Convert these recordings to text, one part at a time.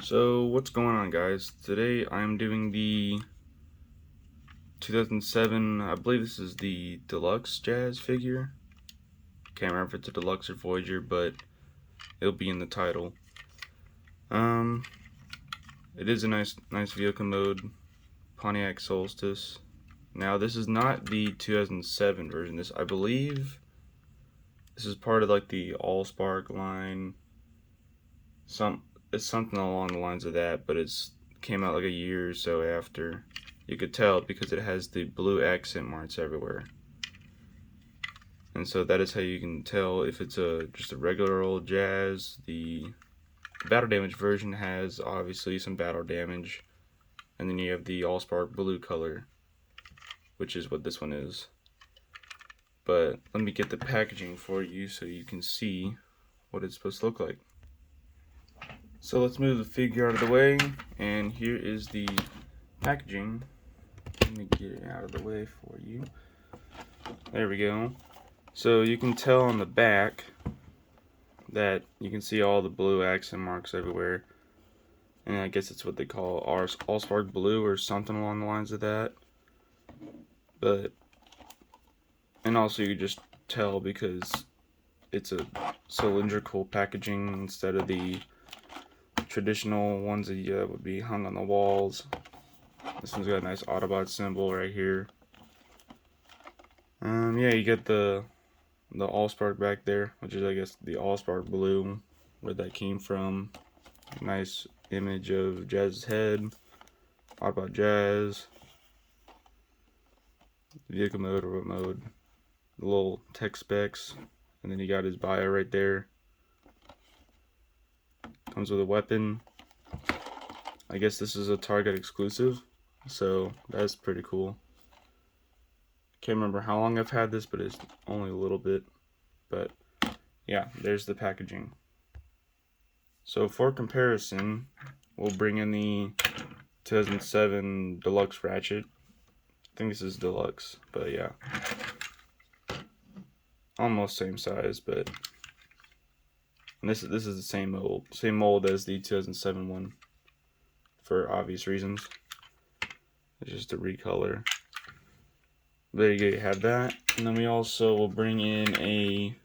So what's going on, guys? Today I'm doing the 2007, I believe this is the Deluxe Jazz figure. Can't remember if it's a Deluxe or Voyager, but it'll be in the title. Um, it is a nice vehicle mode, Pontiac Solstice. Now this is not the 2007 version. I believe this is part of like the Allspark line. It's something along the lines of that, but it's came out like a year or so after. You could tell because it has the blue accent marks everywhere. And so that is how you can tell if it's just a regular old Jazz. The battle damage version has obviously some battle damage, and then you have the Allspark blue color, which is what this one is. But let me get the packaging for you so you can see what it's supposed to look like. So let's move the figure out of the way, and here is the packaging. Let me get it out of the way for you. There we go. So you can tell on the back that you can see all the blue accent marks everywhere. And I guess it's what they call Allspark blue or something along the lines of that. And also you just tell because it's a cylindrical packaging instead of the traditional ones that would be hung on the walls. This one's got a nice Autobot symbol right here. Yeah, you get the Allspark back there, which is I guess the Allspark blue, where that came from. Nice image of Jazz's head, Autobot Jazz, vehicle mode or what mode, the little tech specs, and then you got his bio right there. Comes with a weapon. I guess this is a Target exclusive, so that's pretty cool. Can't remember how long I've had this, but it's only a little bit. But yeah, there's the packaging. So for comparison, we'll bring in the 2007 Deluxe Ratchet. I think this is Deluxe, but yeah. Almost same size, but this is the same mold as the 2007 one for obvious reasons. It's just a recolor. There you go, you have that. And then we also will bring in a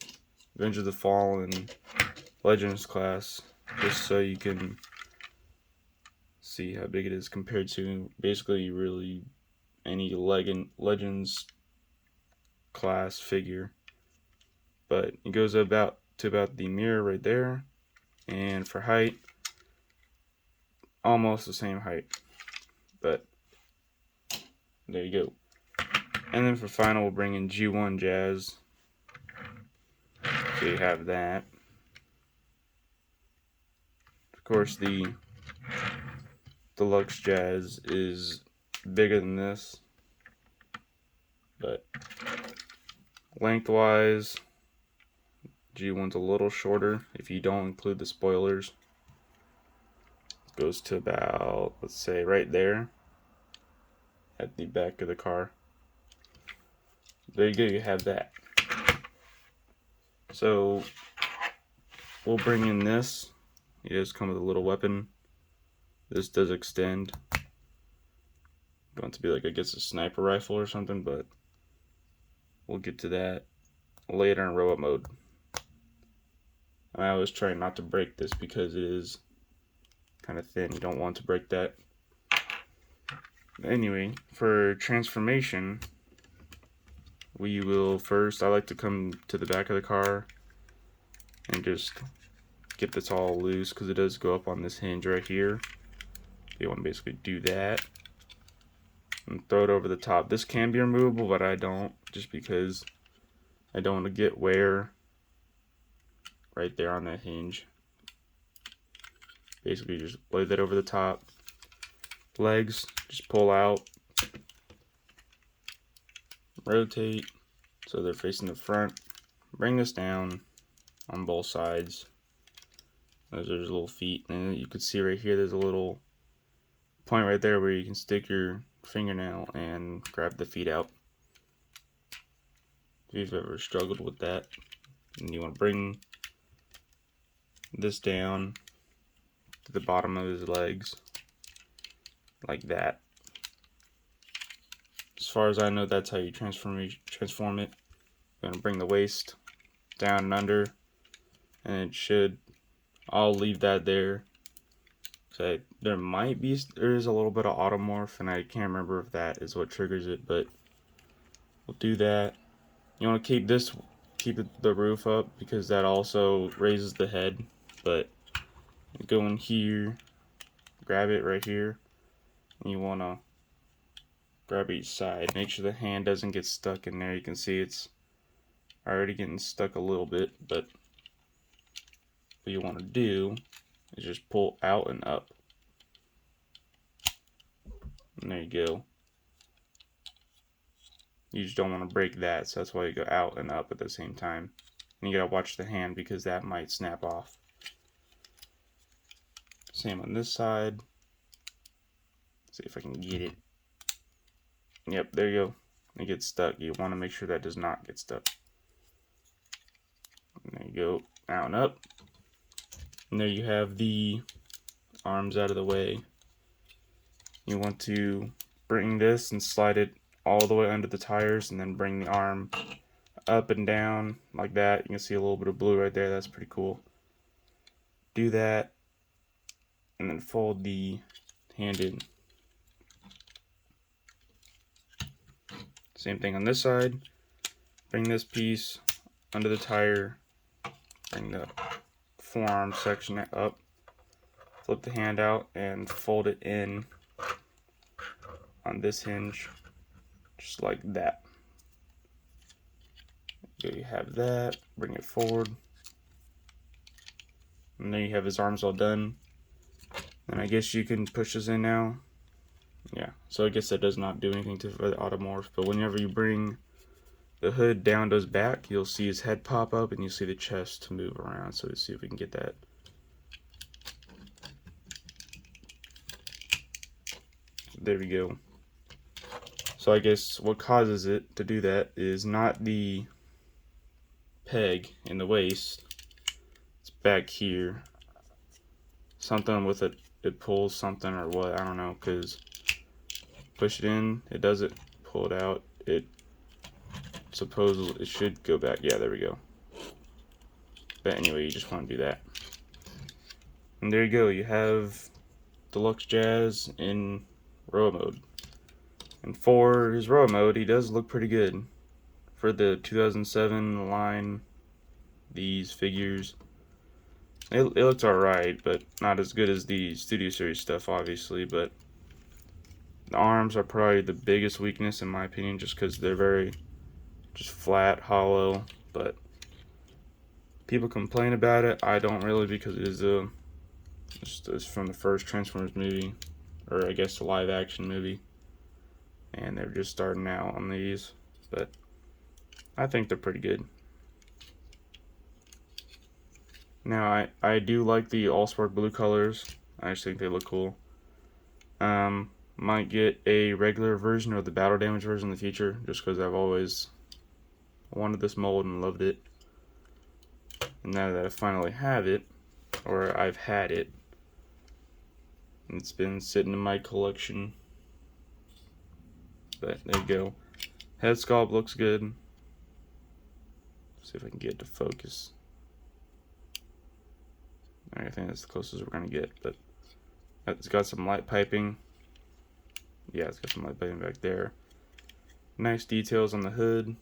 Avengers of the Fallen Legends class, just so you can see how big it is compared to basically really any Legends class figure. But it goes about the mirror right there, and for height, almost the same height. But there you go. And then for final, we'll bring in G1 Jazz. So you have that. Of course, the Deluxe Jazz is bigger than this, but lengthwise, G1's a little shorter if you don't include the spoilers. It goes to about, let's say, right there at the back of the car. There you go, you have that. So we'll bring in this. It does come with a little weapon. This does extend. Going to be like, I guess, a sniper rifle or something, but we'll get to that later in robot mode. I always try not to break this because it is kind of thin. You don't want to break that. Anyway, for transformation, we will first, I like to come to the back of the car and just get this all loose because it does go up on this hinge right here. You want to basically do that and throw it over the top. This can be removable, but I don't, just because I don't want to get wear right there on that hinge. Basically just lay that over the top. Legs, just pull out. Rotate so they're facing the front. Bring this down on both sides. Those are just little feet. And you can see right here there's a little point right there where you can stick your fingernail and grab the feet out. If you've ever struggled with that, and you want to bring this down, to the bottom of his legs, like that. As far as I know, that's how you transform it. You're gonna bring the waist down and under, and it should. I'll leave that there. So there is a little bit of automorph, and I can't remember if that is what triggers it, but we'll do that. You want to keep the roof up because that also raises the head. But go in here, grab it right here, and you want to grab each side. Make sure the hand doesn't get stuck in there. You can see it's already getting stuck a little bit, but what you want to do is just pull out and up. And there you go. You just don't want to break that, so that's why you go out and up at the same time. And you gotta watch the hand because that might snap off. Same on this side. See if I can get it. Yep, there you go. It gets stuck. You want to make sure that does not get stuck. And there you go, out and up. And there you have the arms out of the way. You want to bring this and slide it all the way under the tires, and then bring the arm up and down like that. You can see a little bit of blue right there. That's pretty cool. Do that, and then fold the hand in. Same thing on this side. Bring this piece under the tire. Bring the forearm section up. Flip the hand out and fold it in on this hinge, just like that. There you have that. Bring it forward. And there you have his arms all done. And I guess you can push this in now. Yeah, so I guess that does not do anything for the automorph, but whenever you bring the hood down to his back, you'll see his head pop up and you'll see the chest move around. So let's see if we can get that. There we go. So I guess what causes it to do that is not the peg in the waist. It's back here. Something with it pulls something or what, I don't know, because push it in, it doesn't, pull it out, it supposedly, it should go back. Yeah, there we go. But anyway, you just want to do that. And there you go, you have Deluxe Jazz in row mode. And for his row mode, he does look pretty good. For the 2007 line, these figures, it looks alright, but not as good as the Studio Series stuff, obviously. But the arms are probably the biggest weakness in my opinion, just because they're very just flat, hollow. But people complain about it. I don't really, because it is it's from the first Transformers movie, or I guess the live action movie, and they're just starting out on these, but I think they're pretty good. Now I do like the Allspark blue colors. I just think they look cool. Might get a regular version or the battle damage version in the future, just because I've always wanted this mold and loved it. And now that I finally have it, or I've had it, it's been sitting in my collection. But there you go. Head sculpt looks good. See if I can get it to focus. I think that's the closest we're gonna get, but it's got some light piping. Yeah, it's got some light piping back there. Nice details on the hood,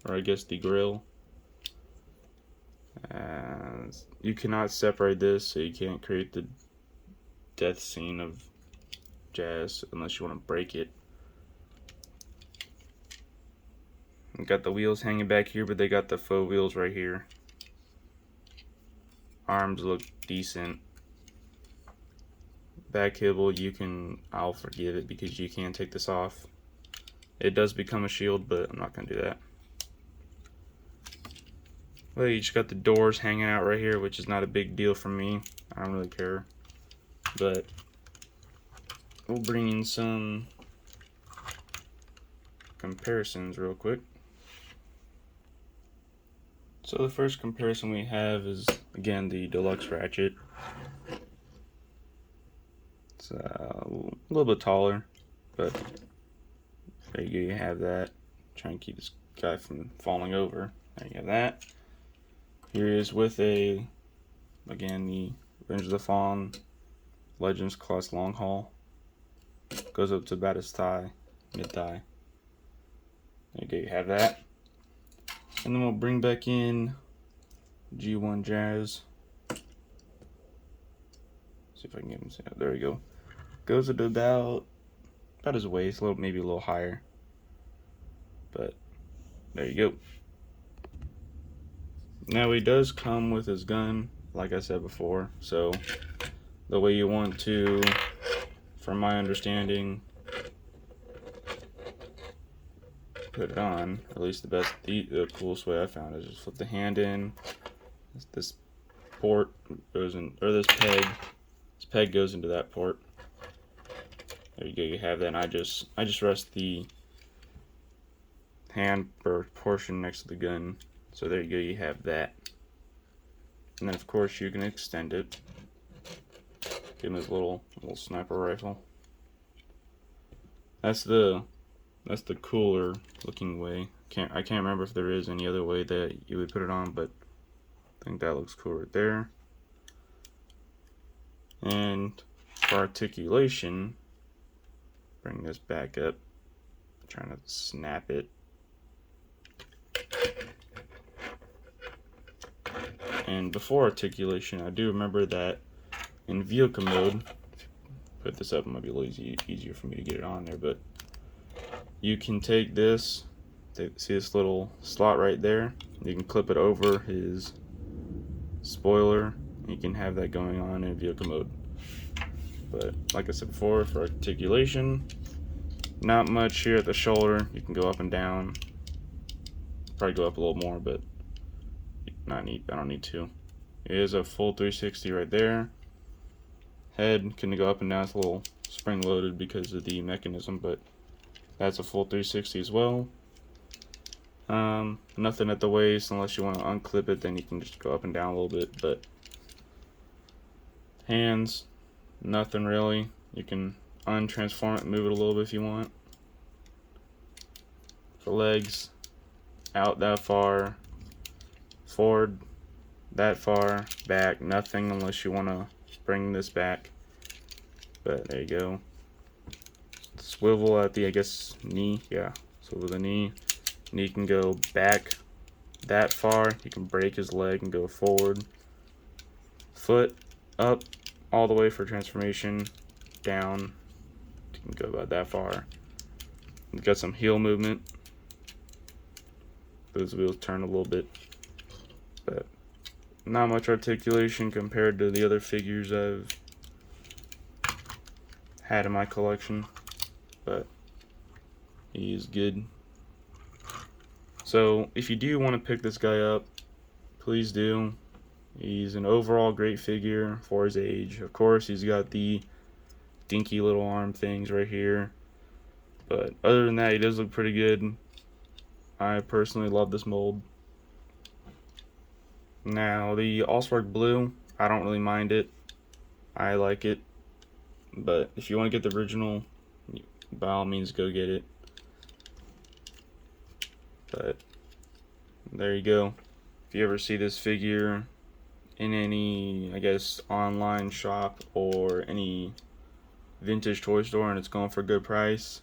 or I guess the grill. And you cannot separate this, so you can't create the death scene of Jazz unless you want to break it. You got the wheels hanging back here, but they got the faux wheels right here. Arms look decent. Back kibble, I'll forgive it because you can take this off. It does become a shield, but I'm not gonna do that. Well, you just got the doors hanging out right here, which is not a big deal for me. I don't really care. But we'll bring in some comparisons real quick. So the first comparison we have is, again, the Deluxe Ratchet. It's a little bit taller, but there you go, you have that. Try and keep this guy from falling over. There you have that. Here he is with again, the Revenge of the Fallen Legends Class Long Haul. Goes up to about his thigh, mid-thigh. There you go, you have that. And then we'll bring back in G1 Jazz. See if I can get him. There we go. Goes up to about his waist, maybe a little higher. But there you go. Now he does come with his gun, like I said before. So the way you want to, from my understanding, put it on, or at least the coolest way I found is just flip the hand in. This port goes in, or this peg goes into that port. There you go, you have that. And I just rest the hand portion next to the gun. So there you go, you have that. And then of course you can extend it. Give him his little sniper rifle. That's the cooler looking way. I can't remember if there is any other way that you would put it on, but I think that looks cool right there. And for articulation, bring this back up. I'm trying to snap it. And before articulation, I do remember that in vehicle mode, put this up, it might be a little easier for me to get it on there, but you can take this, see this little slot right there, you can clip it over his spoiler, and you can have that going on in vehicle mode. But like I said before, for articulation, not much here at the shoulder. You can go up and down, probably go up a little more, but I don't need to. It is a full 360 right there. Head can go up and down. It's a little spring loaded because of the mechanism, but that's a full 360 as well. Nothing at the waist unless you want to unclip it, then you can just go up and down a little bit. But hands, nothing really. You can untransform it, move it a little bit if you want. For legs, out that far, forward that far, back, nothing unless you want to bring this back. But there you go. Swivel at the, I guess, knee. Yeah, swivel the knee. Knee can go back that far. You can break his leg and go forward. Foot up all the way for transformation. Down. You can go about that far. You've got some heel movement. Those wheels turn a little bit, but not much articulation compared to the other figures I've had in my collection, but he is good. So if you do want to pick this guy up, please do. He's an overall great figure for his age. Of course, he's got the dinky little arm things right here, but other than that, he does look pretty good. I personally love this mold. Now, the Allspark blue, I don't really mind it. I like it. But if you want to get the original, by all means, go get it. But there you go. If you ever see this figure in any, I guess, online shop or any vintage toy store and it's going for a good price,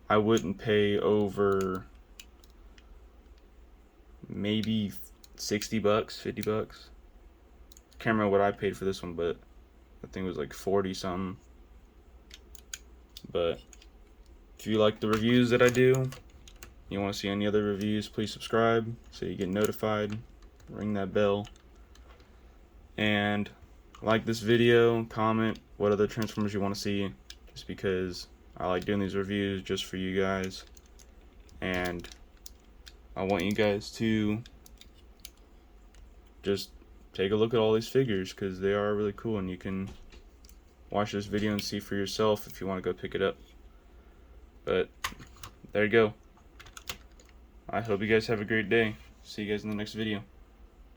I wouldn't pay over maybe 60 bucks, 50 bucks. Can't remember what I paid for this one, but I think it was like 40 something. But if you like the reviews that I do, you want to see any other reviews, please subscribe so you get notified. Ring that bell. And like this video, comment what other Transformers you want to see, just because I like doing these reviews just for you guys. And I want you guys to just take a look at all these figures because they are really cool, and you can watch this video and see for yourself if you want to go pick it up. But there you go. I hope you guys have a great day. See you guys in the next video.